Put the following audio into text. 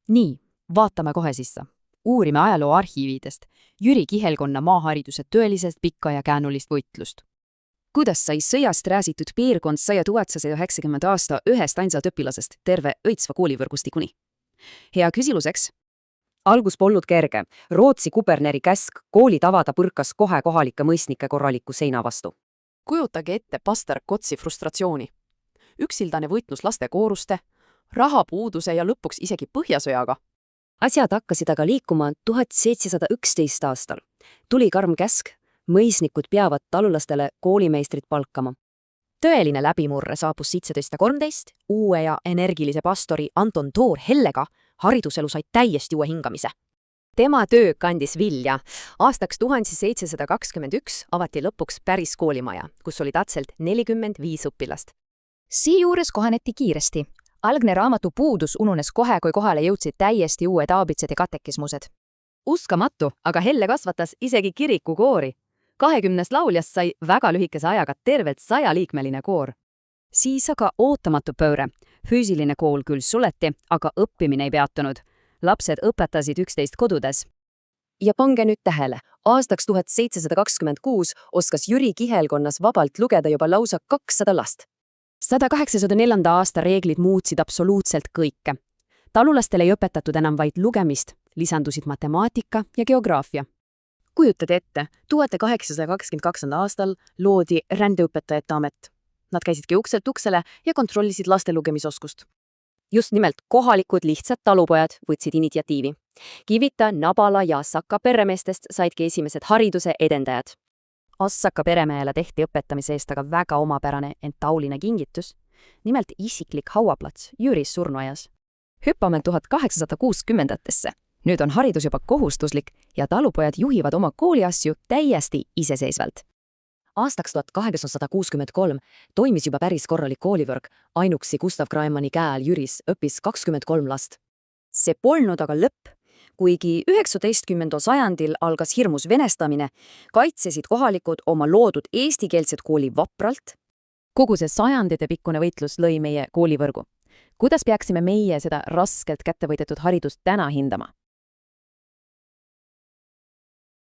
Nii, vaatame kohe sisse. Uurime ajaloo arhiividest Jüri Kihelkonna maahariduse tõelisest pikka ja käänulist võitlust. Kuidas sai sõjast rääsitud piirkond 1990 aasta ühest ainsalt õpilasest terve õitsva koolivõrgustikuni? Hea küsimuseks. Algus polnud kerge. Rootsi kuberneri käsk kooli tavada põrkas kohe kohalike mõisnike korraliku seina vastu. Kujutage ette pastor Kotsi frustratsiooni. Üksildane võitlus laste kooruste, rahapuuduse ja lõpuks isegi põhjasõjaga. Asjad hakkasid aga liikuma 1711 aastal. Tuli karm käsk, mõisnikud peavad talulastele koolimeistrit palkama. Tõeline läbimurre saabus 1713 uue ja energilise pastori Anton Toor Hellega, hariduselu sai täiesti uue hingamise. Tema töö kandis vilja. Aastaks 1721 avati lõpuks päris koolimaja, kus oli täpselt 45 õpilast. Siijuures kohaneti kiiresti. Algne raamatu puudus ununes kohe, kui kohale jõudsid täiesti uued aabitsed ja katekismused. Uskamatu, aga Helle kasvatas isegi kirikukoori. 20 lauljast sai väga lühikese ajaga tervelt 100-liikmeline koor. Siis aga ootamatu pööre. Füüsiline kool küll suleti, aga õppimine ei peatunud. Lapsed õpetasid üksteist kodudes. Ja pange nüüd tähele, aastaks 1726 oskas Jüri Kihelkonnas vabalt lugeda juba lausa 200 last. 1804. aasta reeglid muutsid absoluutselt kõike. Talulastele ei õpetatud enam vaid lugemist, lisandusid matemaatika ja geograafia. Kujutate ette, 1822. aastal loodi rändeõpetajate amet. Nad käisidki ukselt uksele ja kontrollisid laste lugemisoskust. Just nimelt kohalikud lihtsad talupojad võtsid initsiatiivi. Kivita, Nabala ja Assaka peremeestest saidki esimesed hariduse edendajad. Assaka peremehele tehti õpetamise eest aga väga omapärane, ent tauline kingitus, nimelt isiklik hauaplats Jüris surnuajas. Hüppame 1860-ndatesse. Nüüd on haridus juba kohustuslik ja talupojad juhivad oma kooliasju täiesti iseseisvalt. Aastaks 1863 toimis juba päris korralik koolivõrk. Ainuksi Gustav Kraimanni käe all Jüris õppis 23 last. See polnud aga lõpp. Kuigi 19. sajandil algas hirmus venestamine, kaitsesid kohalikud oma loodud eestikeelset kooli vapralt. Kogu see sajandite pikkune võitlus lõi meie koolivõrgu. Kuidas peaksime meie seda raskelt kätte võidetud haridust täna hindama?